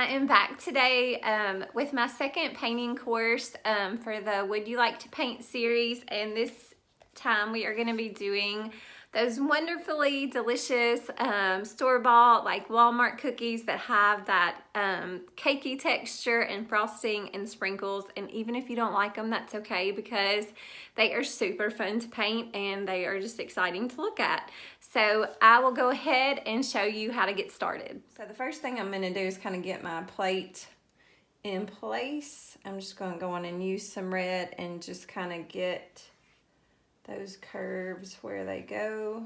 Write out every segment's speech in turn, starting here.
am back today with my second painting course for the Would You Like to Paint series, and this time we are going to be doing those wonderfully delicious store-bought like Walmart cookies that have that cakey texture and frosting and sprinkles. And even if you don't like them, that's okay, because they are super fun to paint and they are just exciting to look at. So I will go ahead and show you how to get started. So the first thing I'm going to do is kind of get my plate in place. I'm just going to go on and use some red and just kind of get those curves where they go.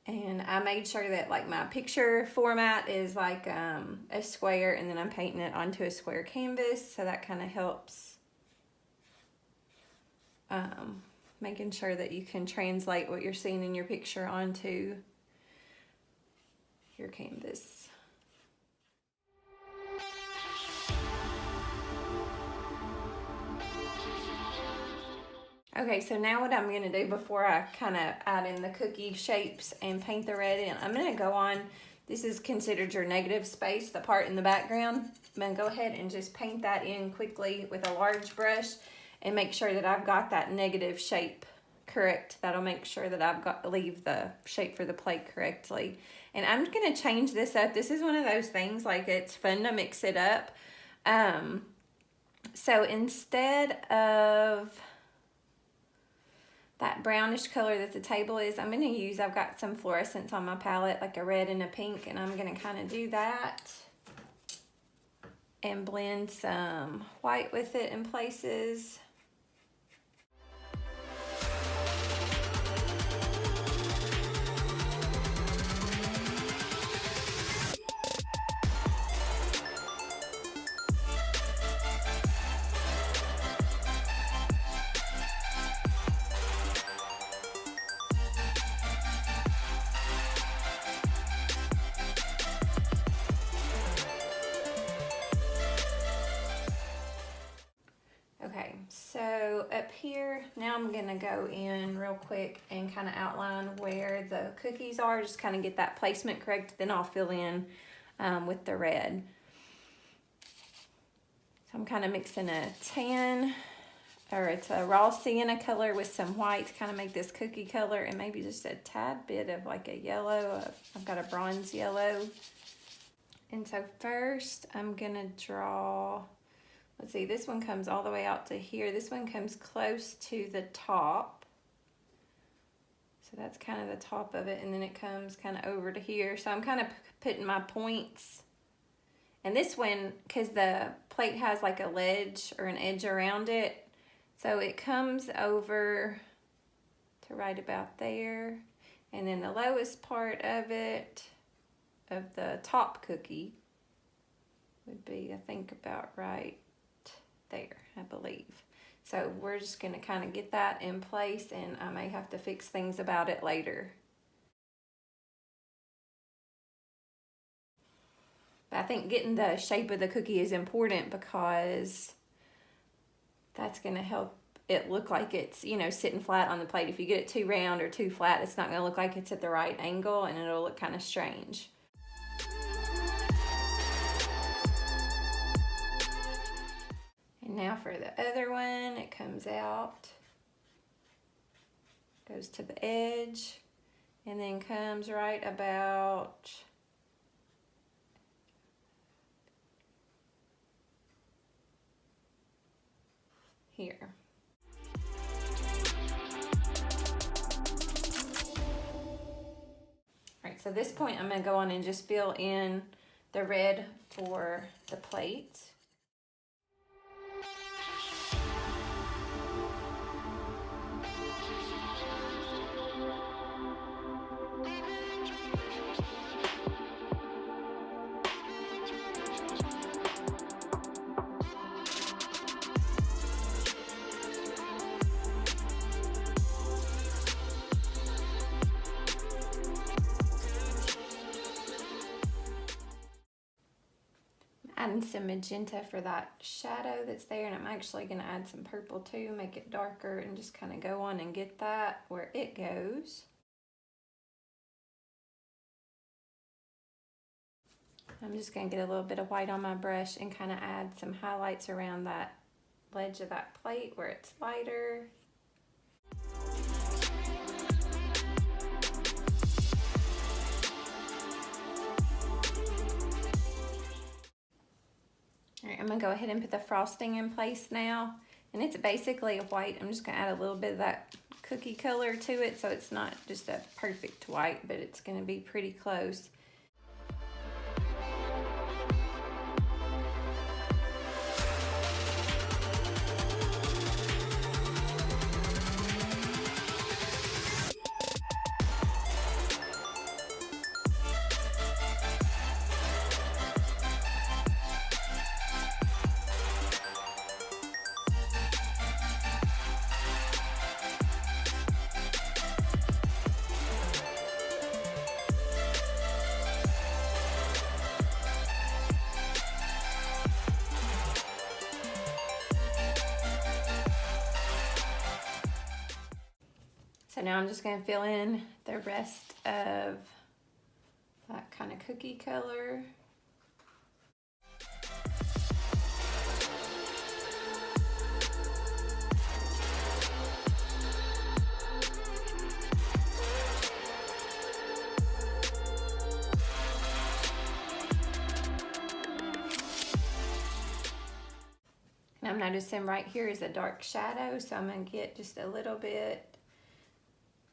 And I made sure that like my picture format is like a square, and then I'm painting it onto a square canvas, so that kind of helps making sure that you can translate what you're seeing in your picture onto your canvas. Okay, so now what I'm going to do before I kind of add in the cookie shapes and paint the red in, I'm going to go on, this is considered your negative space, the part in the background. I'm going to go ahead and just paint that in quickly with a large brush and make sure that I've got that negative shape correct. That'll make sure that I've got leave the shape for the plate correctly. And I'm going to change this up. This is one of those things, like, it's fun to mix it up. So instead of that brownish color that the table is, I'm going to use, I've got some fluorescents on my palette, like a red and a pink, and I'm going to kind of do that and blend some white with it in places. Okay, so up here, now I'm gonna go in real quick and kind of outline where the cookies are, just kind of get that placement correct, then I'll fill in with the red. So I'm kind of mixing a tan, or it's a raw sienna color with some white to kind of make this cookie color, and maybe just a tad bit of like a yellow. I've got a bronze yellow. And so first I'm gonna draw, let's see, this one comes all the way out to here. This one comes close to the top. So that's kind of the top of it, and then it comes kind of over to here. So I'm kind of putting my points. And this one, because the plate has like a ledge or an edge around it, so it comes over to right about there. And then the lowest part of it, of the top cookie, would be, I think, about right there, I believe. So we're just going to kind of get that in place, and I may have to fix things about it later. But I think getting the shape of the cookie is important, because that's going to help it look like it's, you know, sitting flat on the plate. If you get it too round or too flat, it's not going to look like it's at the right angle, and it'll look kind of strange. And now for the other one, it comes out, goes to the edge, and then comes right about here. All right, so at this point I'm going to go on and just fill in the red for the plate. Adding some magenta for that shadow that's there, and I'm actually going to add some purple too, make it darker, and just kind of go on and get that where it goes. I'm just gonna get a little bit of white on my brush and kind of add some highlights around that ledge of that plate where it's lighter. All right, I'm gonna go ahead and put the frosting in place now. And it's basically a white. I'm just gonna add a little bit of that cookie color to it so it's not just a perfect white, but it's gonna be pretty close. So now I'm just gonna fill in the rest of that kind of cookie color. And I'm noticing right here is a dark shadow, so I'm gonna get just a little bit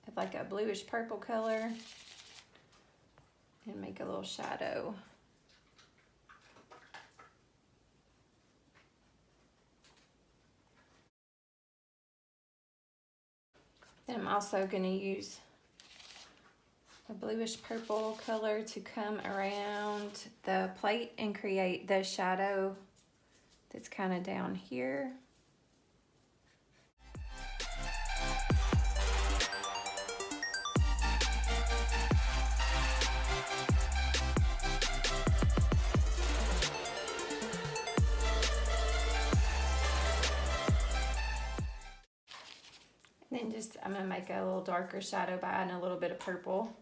of like a bluish purple color and make a little shadow. Then I'm also going to use a bluish purple color to come around the plate and create the shadow that's kind of down here. Then just, I'm gonna make a little darker shadow by adding a little bit of purple.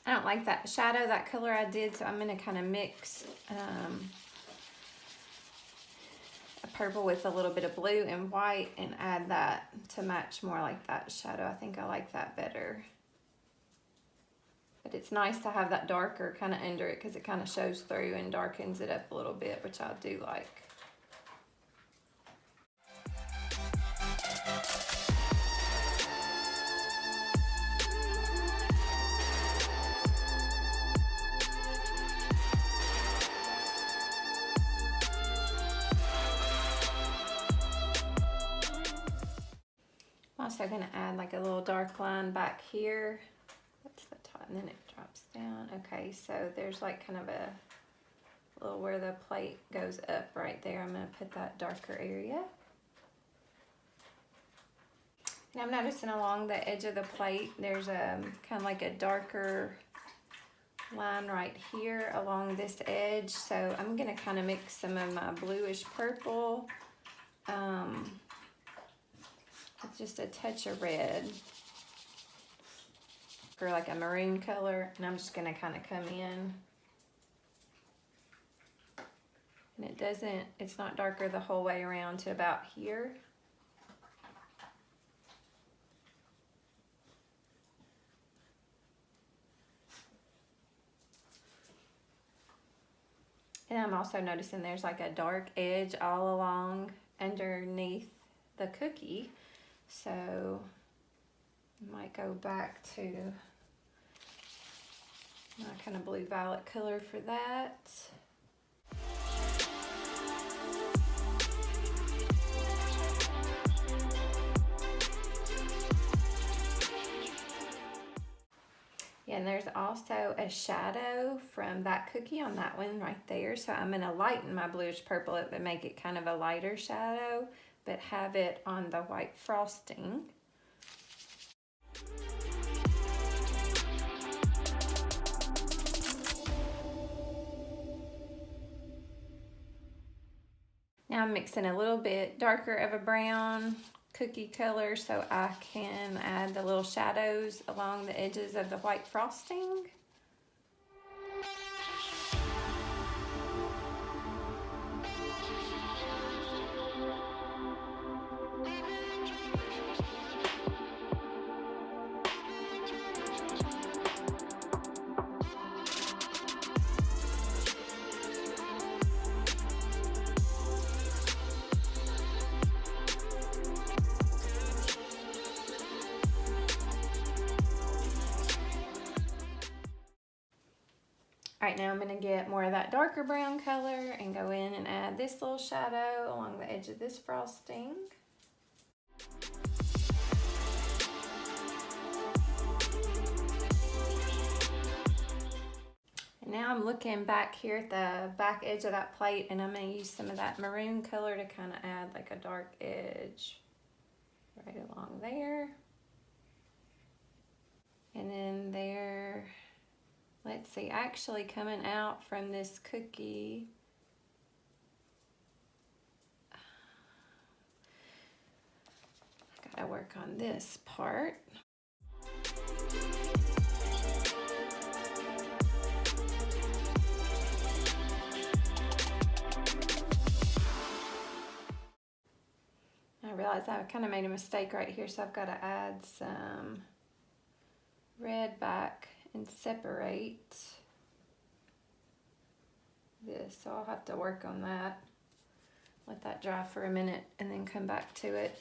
I don't like that shadow, that color I did, so I'm gonna kind of mix a purple with a little bit of blue and white and add that to match more like that shadow. I think I like that better. But it's nice to have that darker kind of under it because it kind of shows through and darkens it up a little bit, which I do like. I'm also going to add like a little dark line back here. That's the top, and then it drops down. Okay, so there's like kind of a little where the plate goes up right there. I'm going to put that darker area. And I'm noticing along the edge of the plate, there's a kind of like a darker line right here along this edge. So I'm going to kind of mix some of my bluish purple with just a touch of red for like a maroon color, and I'm just going to kind of come in. And it's not darker the whole way around to about here. And I'm also noticing there's like a dark edge all along underneath the cookie. So I might go back to my kind of blue violet color for that. Yeah, and there's also a shadow from that cookie on that one right there. So I'm gonna lighten my bluish purple up and make it kind of a lighter shadow, but have it on the white frosting. Now I'm mixing a little bit darker of a brown cookie color so I can add the little shadows along the edges of the white frosting. All right, now I'm gonna get more of that darker brown color and go in and add this little shadow along the edge of this frosting. And now I'm looking back here at the back edge of that plate, and I'm gonna use some of that maroon color to kind of add like a dark edge right along there. And then there, let's see, actually coming out from this cookie, I gotta work on this part. I realized I kind of made a mistake right here, so I've got to add some red back and separate this, so I'll have to work on that. Let that dry for a minute and then come back to it.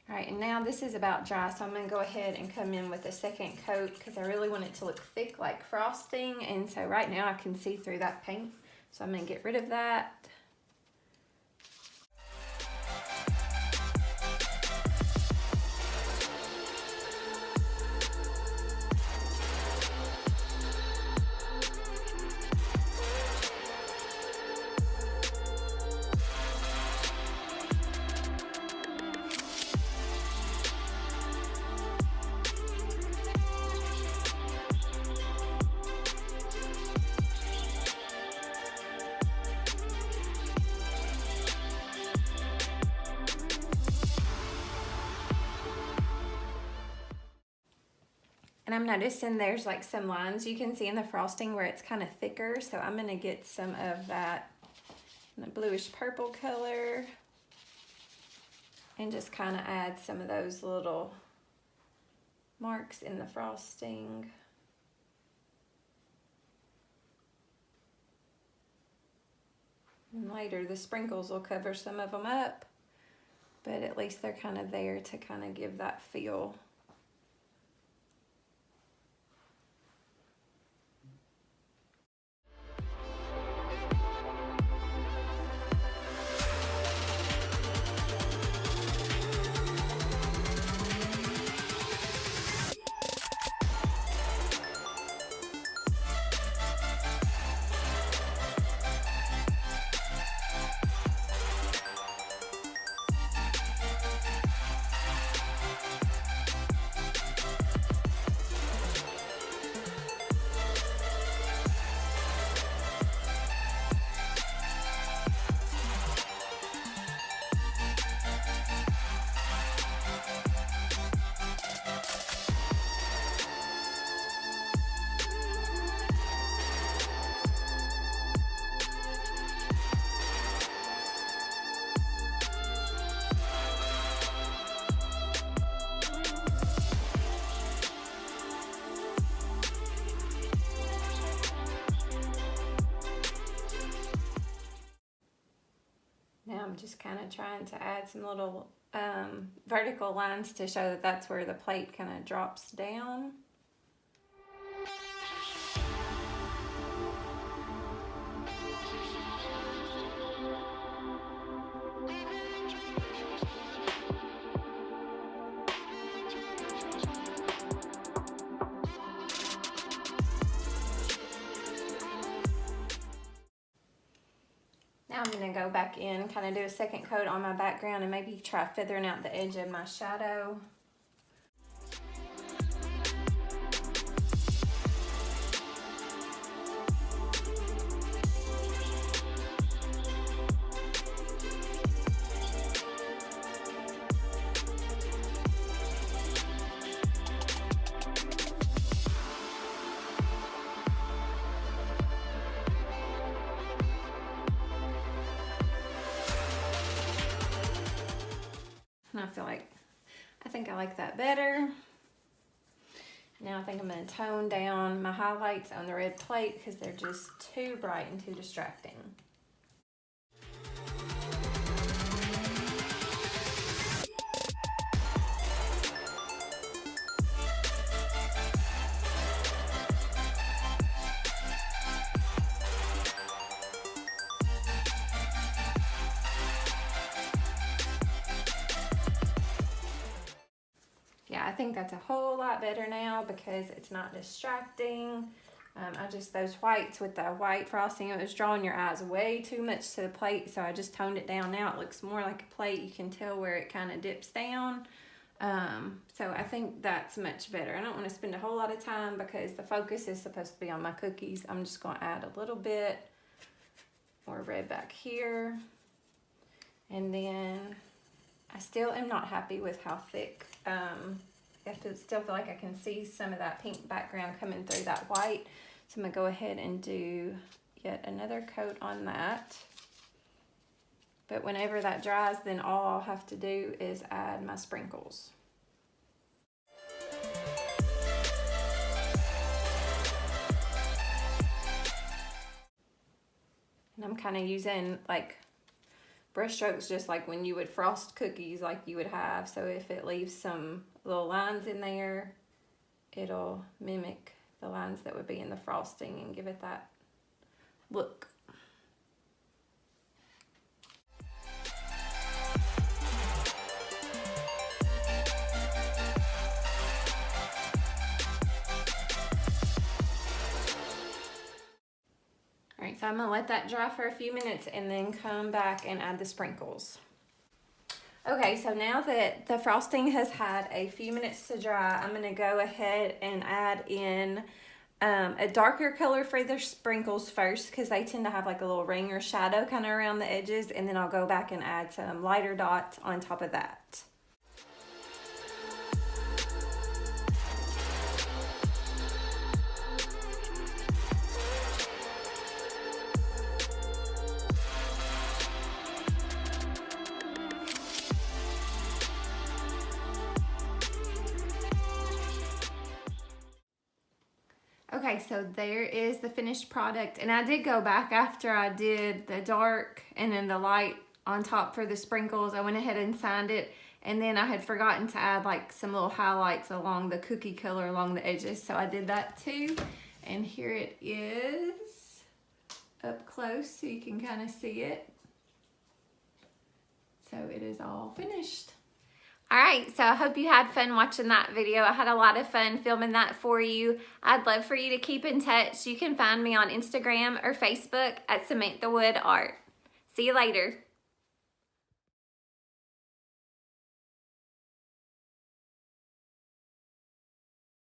All right, and now this is about dry, so I'm gonna go ahead and come in with a second coat because I really want it to look thick like frosting, and so right now I can see through that paint, so I'm gonna get rid of that. And I'm noticing there's like some lines you can see in the frosting where it's kind of thicker. So I'm gonna get some of that bluish purple color and just kind of add some of those little marks in the frosting. And later the sprinkles will cover some of them up, but at least they're kind of there to kind of give that feel. Now I'm just kind of trying to add some little vertical lines to show that that's where the plate kind of drops down. Now I'm going to go back in, kind of do a second coat on my background and maybe try feathering out the edge of my shadow. And I think I like that better. Now I think I'm going to tone down my highlights on the red plate because they're just too bright and too distracting. Yeah, I think that's a whole lot better now because it's not distracting. Those whites with the white frosting, it was drawing your eyes way too much to the plate, so I just toned it down. Now it looks more like a plate. You can tell where it kind of dips down. So I think that's much better. I don't want to spend a whole lot of time because the focus is supposed to be on my cookies. I'm just going to add a little bit more red back here. And then I still am not happy with how thick. I still feel like I can see some of that pink background coming through that white. So I'm going to go ahead and do yet another coat on that. But whenever that dries, then all I'll have to do is add my sprinkles. And I'm kind of using like brush strokes just like when you would frost cookies like you would have. So if it leaves some little lines in there, it'll mimic the lines that would be in the frosting and give it that look. Alright, so I'm going to let that dry for a few minutes and then come back and add the sprinkles. Okay, so now that the frosting has had a few minutes to dry, I'm going to go ahead and add in a darker color for the sprinkles first because they tend to have like a little ring or shadow kind of around the edges, and then I'll go back and add some lighter dots on top of that. Okay, so there is the finished product, and I did go back after I did the dark and then the light on top for the sprinkles. I went ahead and signed it, and then I had forgotten to add like some little highlights along the cookie color along the edges, so I did that too. And here it is up close so you can kind of see it. So it is all finished. Alright, so I hope you had fun watching that video. I had a lot of fun filming that for you. I'd love for you to keep in touch. You can find me on Instagram or Facebook at Samantha Wood Art. See you later.